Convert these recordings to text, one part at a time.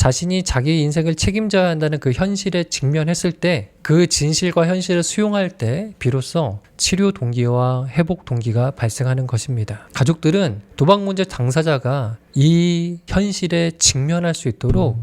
자신이 자기 인생을 책임져야 한다는 그 현실에 직면했을 때, 그 진실과 현실을 수용할 때 비로소 치료 동기와 회복 동기가 발생하는 것입니다. 가족들은 도박 문제 당사자가 이 현실에 직면할 수 있도록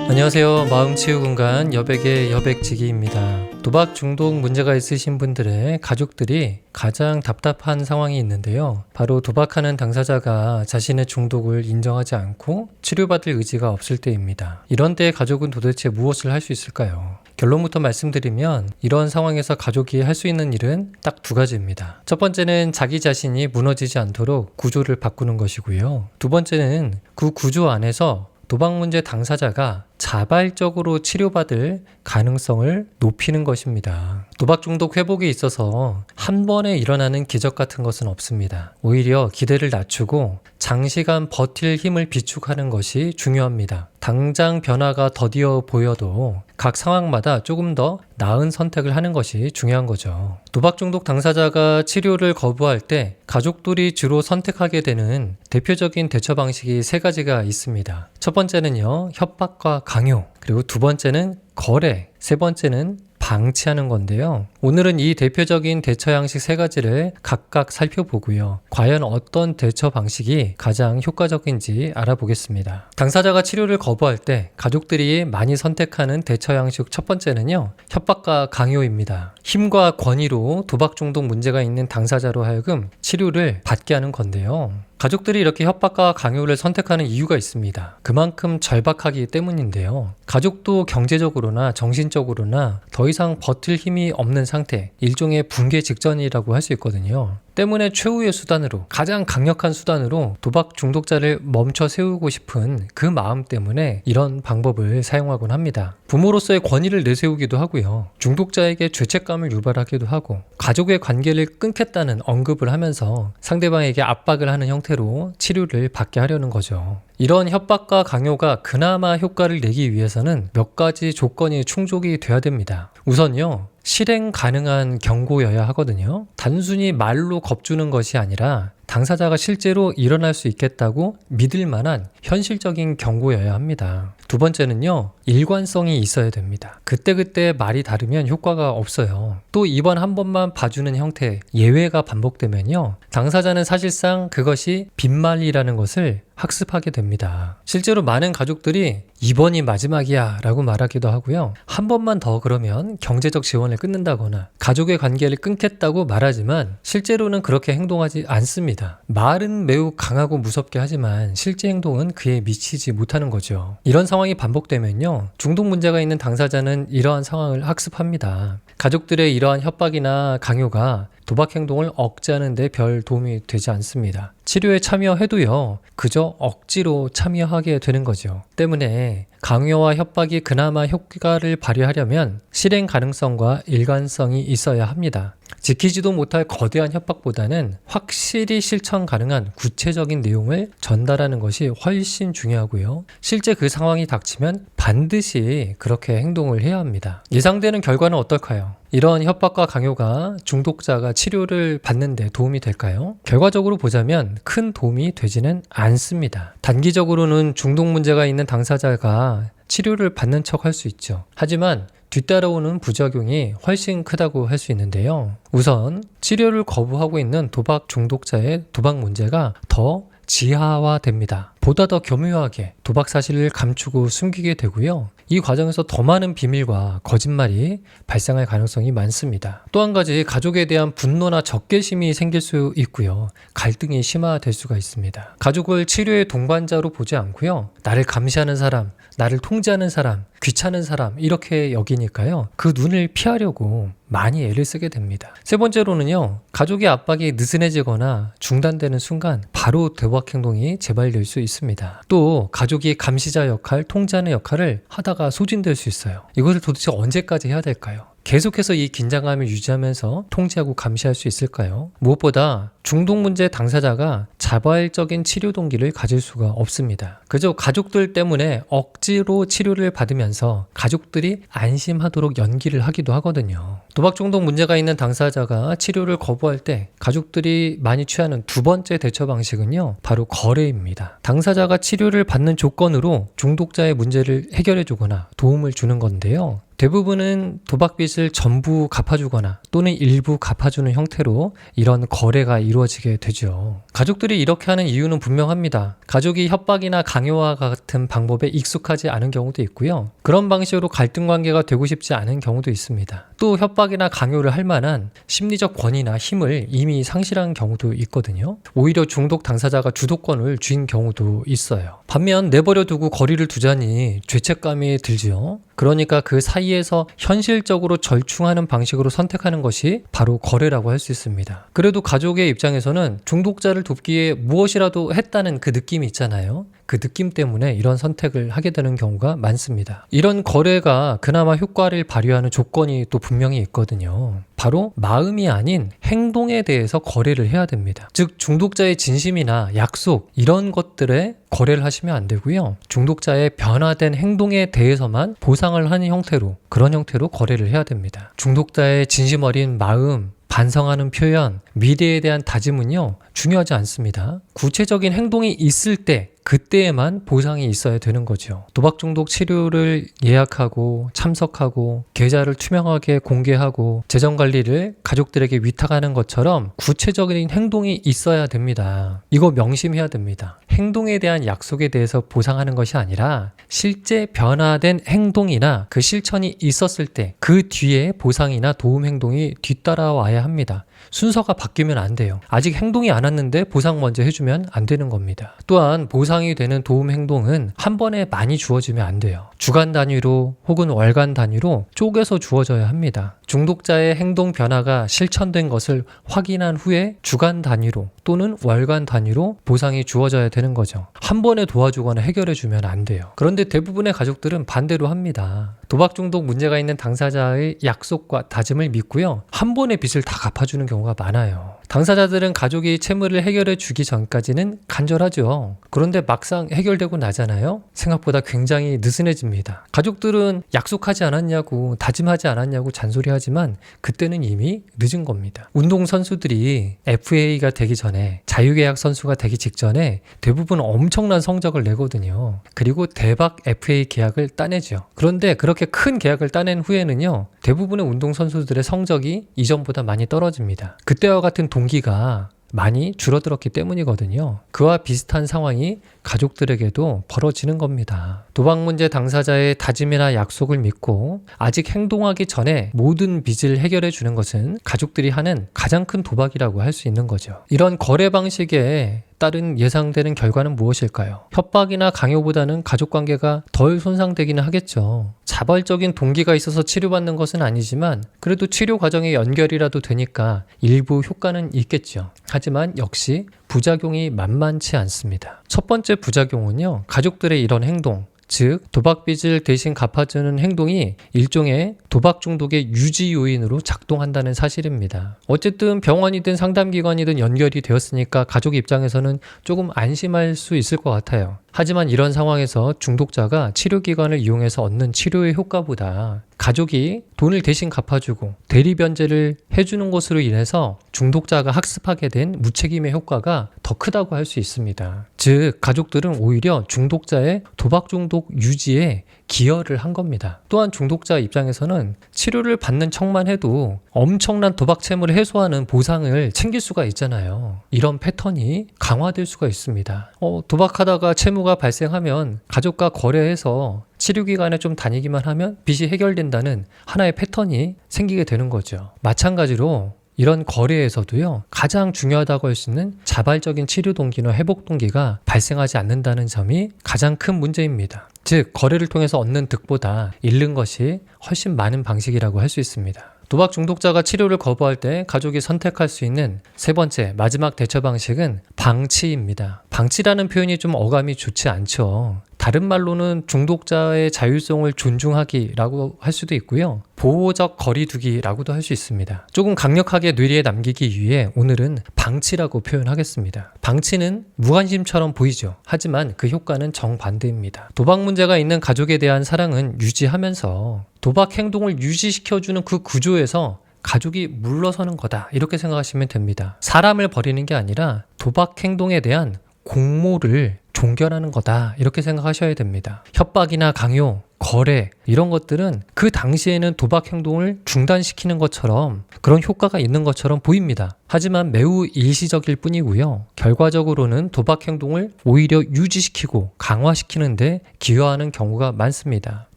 안녕하세요. 마음치유공간 여백의 여백지기입니다. 도박 중독 문제가 있으신 분들의 가족들이 가장 답답한 상황이 있는데요. 바로 도박하는 당사자가 자신의 중독을 인정하지 않고 치료받을 의지가 없을 때입니다. 이런 때의 가족은 도대체 무엇을 할 수 있을까요? 결론부터 말씀드리면 이런 상황에서 가족이 할 수 있는 일은 딱 두 가지입니다. 첫 번째는 자기 자신이 무너지지 않도록 구조를 바꾸는 것이고요. 두 번째는 그 구조 안에서 도박 문제 당사자가 자발적으로 치료받을 가능성을 높이는 것입니다. 도박 중독 회복에 있어서 한 번에 일어나는 기적 같은 것은 없습니다. 오히려 기대를 낮추고 장시간 버틸 힘을 비축하는 것이 중요합니다. 당장 변화가 더디어 보여도 각 상황마다 조금 더 나은 선택을 하는 것이 중요한 거죠. 도박 중독 당사자가 치료를 거부할 때 가족들이 주로 선택하게 되는 대표적인 대처 방식이 세 가지가 있습니다. 첫 번째는요, 협박과 강요, 그리고 두 번째는 거래, 세 번째는 방치하는 건데요. 오늘은 이 대표적인 대처 양식 세 가지를 각각 살펴보고요. 과연 어떤 대처 방식이 가장 효과적인지 알아보겠습니다. 당사자가 치료를 거부할 때 가족들이 많이 선택하는 대처 양식 첫 번째는요, 협박과 강요입니다. 힘과 권위로 도박 중독 문제가 있는 당사자로 하여금 치료를 받게 하는 건데요. 가족들이 이렇게 협박과 강요를 선택하는 이유가 있습니다. 그만큼 절박하기 때문인데요. 가족도 경제적으로나 정신적으로나 더 이상 버틸 힘이 없는 상태, 일종의 붕괴 직전이라고 할 수 있거든요. 때문에 최후의 수단으로, 가장 강력한 수단으로 도박 중독자를 멈춰 세우고 싶은 그 마음 때문에 이런 방법을 사용하곤 합니다. 부모로서의 권위를 내세우기도 하고요. 중독자에게 죄책감을 유발하기도 하고, 가족의 관계를 끊겠다는 언급을 하면서 상대방에게 압박을 하는 형태로 치료를 받게 하려는 거죠. 이런 협박과 강요가 그나마 효과를 내기 위해서는 몇 가지 조건이 충족이 돼야 됩니다. 우선요, 실행 가능한 경고여야 하거든요. 단순히 말로 겁주는 것이 아니라 당사자가 실제로 일어날 수 있겠다고 믿을 만한 현실적인 경고여야 합니다. 두 번째는요, 일관성이 있어야 됩니다. 그때그때 말이 다르면 효과가 없어요. 또 이번 한 번만 봐주는 형태, 예외가 반복되면요, 당사자는 사실상 그것이 빈말이라는 것을 학습하게 됩니다. 실제로 많은 가족들이 이번이 마지막이야 라고 말하기도 하고요. 한 번만 더 그러면 경제적 지원을 끊는다거나 가족의 관계를 끊겠다고 말하지만 실제로는 그렇게 행동하지 않습니다. 말은 매우 강하고 무섭게 하지만 실제 행동은 그에 미치지 못하는 거죠. 이런 상황이 반복되면요, 중독 문제가 있는 당사자는 이러한 상황을 학습합니다. 가족들의 이러한 협박이나 강요가 도박 행동을 억제하는 데 별 도움이 되지 않습니다. 치료에 참여해도요, 그저 억지로 참여하게 되는 거죠. 때문에 강요와 협박이 그나마 효과를 발휘하려면 실행 가능성과 일관성이 있어야 합니다. 지키지도 못할 거대한 협박보다는 확실히 실천 가능한 구체적인 내용을 전달하는 것이 훨씬 중요하고요. 실제 그 상황이 닥치면 반드시 그렇게 행동을 해야 합니다. 예상되는 결과는 어떨까요? 이런 협박과 강요가 중독자가 치료를 받는 데 도움이 될까요? 결과적으로 보자면 큰 도움이 되지는 않습니다. 단기적으로는 중독 문제가 있는 당사자가 치료를 받는 척 할 수 있죠. 하지만 뒤따라오는 부작용이 훨씬 크다고 할 수 있는데요. 우선 치료를 거부하고 있는 도박 중독자의 도박 문제가 더 지하화됩니다. 보다 더 교묘하게 도박 사실을 감추고 숨기게 되고요. 이 과정에서 더 많은 비밀과 거짓말이 발생할 가능성이 많습니다. 또 한 가지, 가족에 대한 분노나 적개심이 생길 수 있고요. 갈등이 심화될 수가 있습니다. 가족을 치료의 동반자로 보지 않고요, 나를 감시하는 사람, 나를 통제하는 사람, 귀찮은 사람, 이렇게 여기니까요, 그 눈을 피하려고 많이 애를 쓰게 됩니다. 세 번째로는요, 가족의 압박이 느슨해지거나 중단되는 순간 바로 도박 행동이 재발될 수 있습니다. 또 가족이 감시자 역할, 통제하는 역할을 하다가 소진될 수 있어요. 이것을 도대체 언제까지 해야 될까요? 계속해서 이 긴장감을 유지하면서 통제하고 감시할 수 있을까요? 무엇보다 중독 문제 당사자가 자발적인 치료 동기를 가질 수가 없습니다. 그저 가족들 때문에 억지로 치료를 받으면서 가족들이 안심하도록 연기를 하기도 하거든요. 도박 중독 문제가 있는 당사자가 치료를 거부할 때 가족들이 많이 취하는 두 번째 대처 방식은요, 바로 거래입니다. 당사자가 치료를 받는 조건으로 중독자의 문제를 해결해 주거나 도움을 주는 건데요. 대부분은 도박빚을 전부 갚아주거나 또는 일부 갚아주는 형태로 이런 거래가 이루어지게 되죠. 가족들이 이렇게 하는 이유는 분명합니다. 가족이 협박이나 강요와 같은 방법에 익숙하지 않은 경우도 있고요. 그런 방식으로 갈등 관계가 되고 싶지 않은 경우도 있습니다. 또 협박이나 강요를 할 만한 심리적 권위나 힘을 이미 상실한 경우도 있거든요. 오히려 중독 당사자가 주도권을 쥔 경우도 있어요. 반면 내버려 두고 거리를 두자니 죄책감이 들지요. 그러니까 그 사이에서 현실적으로 절충하는 방식으로 선택하는 것이 바로 거래라고 할 수 있습니다. 그래도 가족의 입장에서는 중독자를 돕기에 무엇이라도 했다는 그 느낌이 있잖아요. 그 느낌 때문에 이런 선택을 하게 되는 경우가 많습니다. 이런 거래가 그나마 효과를 발휘하는 조건이 또 분명히 있거든요. 바로 마음이 아닌 행동에 대해서 거래를 해야 됩니다. 즉 중독자의 진심이나 약속 이런 것들에 거래를 하시면 안 되고요. 중독자의 변화된 행동에 대해서만 보상을 하는 형태로, 그런 형태로 거래를 해야 됩니다. 중독자의 진심 어린 마음, 반성하는 표현, 미래에 대한 다짐은요, 중요하지 않습니다. 구체적인 행동이 있을 때 그때에만 보상이 있어야 되는 거죠. 도박 중독 치료를 예약하고 참석하고 계좌를 투명하게 공개하고 재정 관리를 가족들에게 위탁하는 것처럼 구체적인 행동이 있어야 됩니다. 이거 명심해야 됩니다. 행동에 대한 약속에 대해서 보상하는 것이 아니라 실제 변화된 행동이나 그 실천이 있었을 때 그 뒤에 보상이나 도움 행동이 뒤따라와야 합니다. 순서가 바뀌면 안 돼요. 아직 행동이 안 왔는데 보상 먼저 해주면 안 되는 겁니다. 또한 보상이 되는 도움 행동은 한 번에 많이 주어지면 안 돼요. 주간 단위로 혹은 월간 단위로 쪼개서 주어져야 합니다. 중독자의 행동 변화가 실천된 것을 확인한 후에 주간 단위로 또는 월간 단위로 보상이 주어져야 되는 거죠. 한 번에 도와주거나 해결해주면 안 돼요. 그런데 대부분의 가족들은 반대로 합니다. 도박 중독 문제가 있는 당사자의 약속과 다짐을 믿고요. 한 번에 빚을 다 갚아주는 경우가 많아요. 당사자들은 가족이 채무를 해결해 주기 전까지는 간절하죠. 그런데 막상 해결되고 나잖아요. 생각보다 굉장히 느슨해집니다. 가족들은 약속하지 않았냐고, 다짐하지 않았냐고 잔소리하지만 그때는 이미 늦은 겁니다. 운동선수들이 FA가 되기 전에, 자유계약 선수가 되기 직전에 대부분 엄청난 성적을 내거든요. 그리고 대박 FA 계약을 따내죠. 그런데 그렇게 큰 계약을 따낸 후에는요, 대부분의 운동선수들의 성적이 이전보다 많이 떨어집니다. 그때와 같은 동기가 많이 줄어들었기 때문이거든요. 그와 비슷한 상황이 가족들에게도 벌어지는 겁니다. 도박 문제 당사자의 다짐이나 약속을 믿고 아직 행동하기 전에 모든 빚을 해결해 주는 것은 가족들이 하는 가장 큰 도박이라고 할 수 있는 거죠. 이런 거래 방식에 따른 예상되는 결과는 무엇일까요? 협박이나 강요보다는 가족관계가 덜 손상되기는 하겠죠. 자발적인 동기가 있어서 치료받는 것은 아니지만 그래도 치료 과정에 연결이라도 되니까 일부 효과는 있겠죠. 하지만 역시 부작용이 만만치 않습니다. 첫 번째 부작용은요, 가족들의 이런 행동, 즉 도박빚을 대신 갚아주는 행동이 일종의 도박 중독의 유지 요인으로 작동한다는 사실입니다. 어쨌든 병원이든 상담기관이든 연결이 되었으니까 가족 입장에서는 조금 안심할 수 있을 것 같아요. 하지만 이런 상황에서 중독자가 치료기관을 이용해서 얻는 치료의 효과보다 가족이 돈을 대신 갚아주고 대리변제를 해주는 것으로 인해서 중독자가 학습하게 된 무책임의 효과가 더 크다고 할 수 있습니다. 즉 가족들은 오히려 중독자의 도박 중독 유지에 기여를 한 겁니다. 또한 중독자 입장에서는 치료를 받는 척만 해도 엄청난 도박 채무를 해소하는 보상을 챙길 수가 있잖아요. 이런 패턴이 강화될 수가 있습니다. 도박하다가 채무가 발생하면 가족과 거래해서 치료기관에 좀 다니기만 하면 빚이 해결된다는 하나의 패턴이 생기게 되는 거죠. 마찬가지로 이런 거래에서도요, 가장 중요하다고 할 수 있는 자발적인 치료 동기나 회복 동기가 발생하지 않는다는 점이 가장 큰 문제입니다. 즉 거래를 통해서 얻는 득보다 잃는 것이 훨씬 많은 방식이라고 할 수 있습니다. 도박 중독자가 치료를 거부할 때 가족이 선택할 수 있는 세 번째, 마지막 대처 방식은 방치입니다. 방치라는 표현이 좀 어감이 좋지 않죠. 다른 말로는 중독자의 자율성을 존중하기라고 할 수도 있고요. 보호적 거리두기라고도 할 수 있습니다. 조금 강력하게 뇌리에 남기기 위해 오늘은 방치라고 표현하겠습니다. 방치는 무관심처럼 보이죠. 하지만 그 효과는 정반대입니다. 도박 문제가 있는 가족에 대한 사랑은 유지하면서 도박 행동을 유지시켜주는 그 구조에서 가족이 물러서는 거다, 이렇게 생각하시면 됩니다. 사람을 버리는 게 아니라 도박 행동에 대한 공모를 종결하는 거다, 이렇게 생각하셔야 됩니다. 협박이나 강요, 거래 이런 것들은 그 당시에는 도박 행동을 중단시키는 것처럼 그런 효과가 있는 것처럼 보입니다. 하지만 매우 일시적일 뿐이고요. 결과적으로는 도박 행동을 오히려 유지시키고 강화시키는데 기여하는 경우가 많습니다.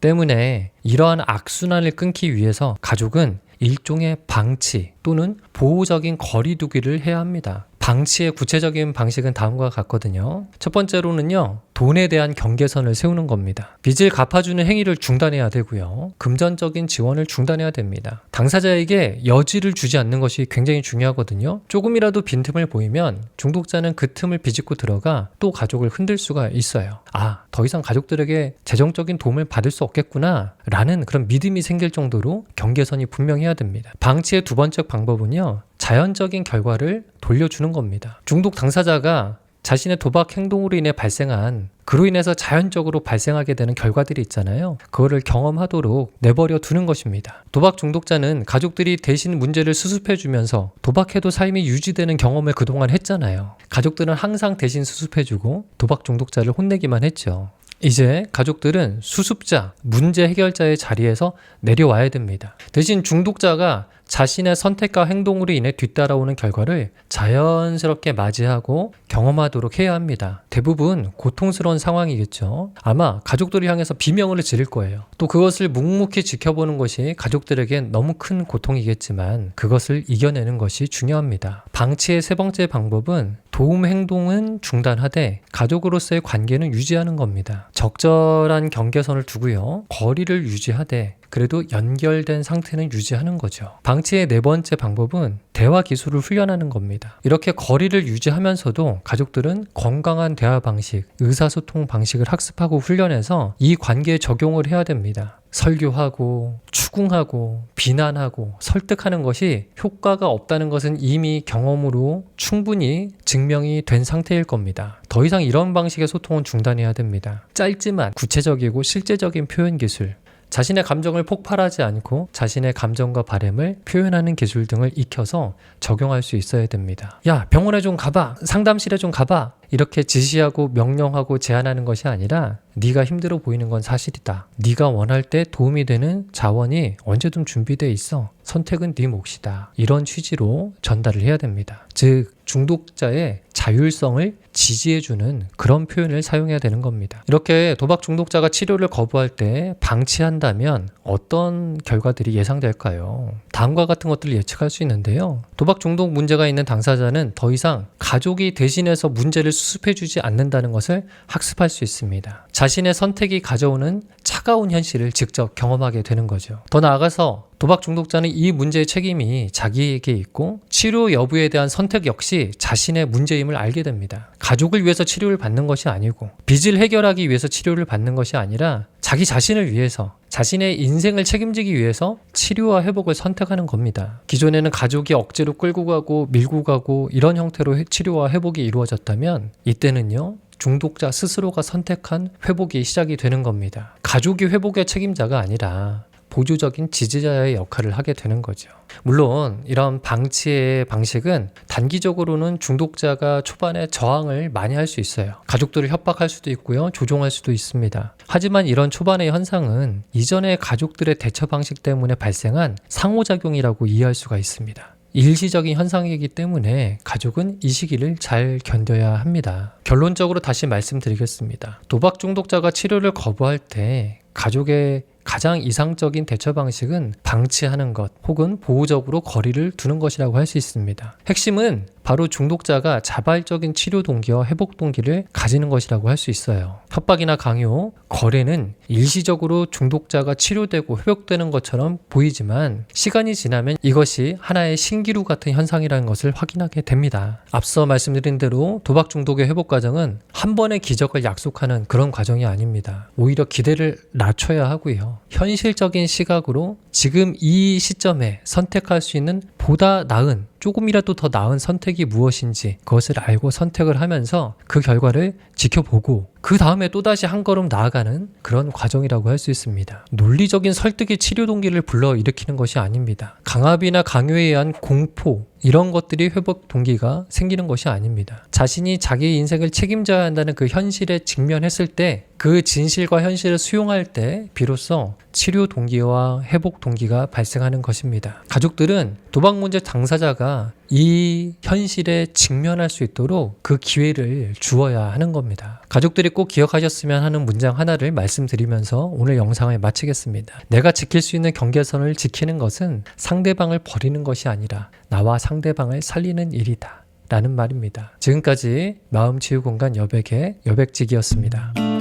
때문에 이러한 악순환을 끊기 위해서 가족은 일종의 방치 또는 보호적인 거리두기를 해야 합니다. 방치의 구체적인 방식은 다음과 같거든요. 첫 번째로는요, 돈에 대한 경계선을 세우는 겁니다. 빚을 갚아주는 행위를 중단해야 되고요. 금전적인 지원을 중단해야 됩니다. 당사자에게 여지를 주지 않는 것이 굉장히 중요하거든요. 조금이라도 빈틈을 보이면 중독자는 그 틈을 비집고 들어가 또 가족을 흔들 수가 있어요. 더 이상 가족들에게 재정적인 도움을 받을 수 없겠구나 라는 그런 믿음이 생길 정도로 경계선이 분명해야 됩니다. 방치의 두 번째 방법은요, 자연적인 결과를 돌려주는 겁니다. 중독 당사자가 자신의 도박 행동으로 인해 발생한, 그로 인해서 자연적으로 발생하게 되는 결과들이 있잖아요. 그거를 경험하도록 내버려 두는 것입니다. 도박 중독자는 가족들이 대신 문제를 수습해주면서 도박해도 삶이 유지되는 경험을 그동안 했잖아요. 가족들은 항상 대신 수습해주고 도박 중독자를 혼내기만 했죠. 이제 가족들은 수습자, 문제 해결자의 자리에서 내려와야 됩니다. 대신 중독자가 자신의 선택과 행동으로 인해 뒤따라오는 결과를 자연스럽게 맞이하고 경험하도록 해야 합니다. 대부분 고통스러운 상황이겠죠. 아마 가족들을 향해서 비명을 지를 거예요. 또 그것을 묵묵히 지켜보는 것이 가족들에겐 너무 큰 고통이겠지만 그것을 이겨내는 것이 중요합니다. 방치의 세 번째 방법은 도움 행동은 중단하되 가족으로서의 관계는 유지하는 겁니다. 적절한 경계선을 두고요. 거리를 유지하되 그래도 연결된 상태는 유지하는 거죠. 방치의 네 번째 방법은 대화 기술을 훈련하는 겁니다. 이렇게 거리를 유지하면서도 가족들은 건강한 대화 방식, 의사소통 방식을 학습하고 훈련해서 이 관계에 적용을 해야 됩니다. 설교하고 추궁하고 비난하고 설득하는 것이 효과가 없다는 것은 이미 경험으로 충분히 증명이 된 상태일 겁니다. 더 이상 이런 방식의 소통은 중단해야 됩니다. 짧지만 구체적이고 실제적인 표현 기술, 자신의 감정을 폭발하지 않고 자신의 감정과 바램을 표현하는 기술 등을 익혀서 적용할 수 있어야 됩니다. 야, 병원에 좀 가봐, 상담실에 좀 가봐, 이렇게 지시하고 명령하고 제안하는 것이 아니라 네가 힘들어 보이는 건 사실이다. 네가 원할 때 도움이 되는 자원이 언제든 준비되어 있어. 선택은 네 몫이다. 이런 취지로 전달을 해야 됩니다. 즉 중독자의 자율성을 지지해주는 그런 표현을 사용해야 되는 겁니다. 이렇게 도박 중독자가 치료를 거부할 때 방치한다면 어떤 결과들이 예상될까요? 다음과 같은 것들을 예측할 수 있는데요. 도박 중독 문제가 있는 당사자는 더 이상 가족이 대신해서 문제를 수습해주지 않는다는 것을 학습할 수 있습니다. 자신의 선택이 가져오는 차가운 현실을 직접 경험하게 되는 거죠. 더 나아가서 도박 중독자는 이 문제의 책임이 자기에게 있고 치료 여부에 대한 선택 역시 자신의 문제임을 알게 됩니다. 가족을 위해서 치료를 받는 것이 아니고 빚을 해결하기 위해서 치료를 받는 것이 아니라 자기 자신을 위해서, 자신의 인생을 책임지기 위해서 치료와 회복을 선택하는 겁니다. 기존에는 가족이 억지로 끌고 가고 밀고 가고 이런 형태로 치료와 회복이 이루어졌다면 이때는요, 중독자 스스로가 선택한 회복이 시작이 되는 겁니다. 가족이 회복의 책임자가 아니라 보조적인 지지자의 역할을 하게 되는 거죠. 물론 이런 방치의 방식은 단기적으로는 중독자가 초반에 저항을 많이 할 수 있어요. 가족들을 협박할 수도 있고요, 조종할 수도 있습니다. 하지만 이런 초반의 현상은 이전의 가족들의 대처 방식 때문에 발생한 상호작용이라고 이해할 수가 있습니다. 일시적인 현상이기 때문에 가족은 이 시기를 잘 견뎌야 합니다. 결론적으로 다시 말씀드리겠습니다. 도박 중독자가 치료를 거부할 때 가족의 가장 이상적인 대처 방식은 방치하는 것 혹은 보호적으로 거리를 두는 것이라고 할 수 있습니다. 핵심은 바로 중독자가 자발적인 치료 동기와 회복 동기를 가지는 것이라고 할 수 있어요. 협박이나 강요, 거래는 일시적으로 중독자가 치료되고 회복되는 것처럼 보이지만 시간이 지나면 이것이 하나의 신기루 같은 현상이라는 것을 확인하게 됩니다. 앞서 말씀드린 대로 도박 중독의 회복 과정은 한 번의 기적을 약속하는 그런 과정이 아닙니다. 오히려 기대를 낮춰야 하고요. 현실적인 시각으로 지금 이 시점에 선택할 수 있는 보다 나은, 조금이라도 더 나은 선택이 무엇인지 그것을 알고 선택을 하면서 그 결과를 지켜보고 그 다음에 또다시 한 걸음 나아가는 그런 과정이라고 할 수 있습니다. 논리적인 설득이 치료 동기를 불러일으키는 것이 아닙니다. 강압이나 강요에 의한 공포, 이런 것들이 회복 동기가 생기는 것이 아닙니다. 자신이 자기 인생을 책임져야 한다는 그 현실에 직면했을 때, 그 진실과 현실을 수용할 때 비로소 치료 동기와 회복 동기가 발생하는 것입니다. 가족들은 도박 문제 당사자가 이 현실에 직면할 수 있도록 그 기회를 주어야 하는 겁니다. 가족들이 꼭 기억하셨으면 하는 문장 하나를 말씀드리면서 오늘 영상을 마치겠습니다. 내가 지킬 수 있는 경계선을 지키는 것은 상대방을 버리는 것이 아니라 나와 상대방을 살리는 일이다 라는 말입니다. 지금까지 마음치유공간 여백의 여백직이었습니다.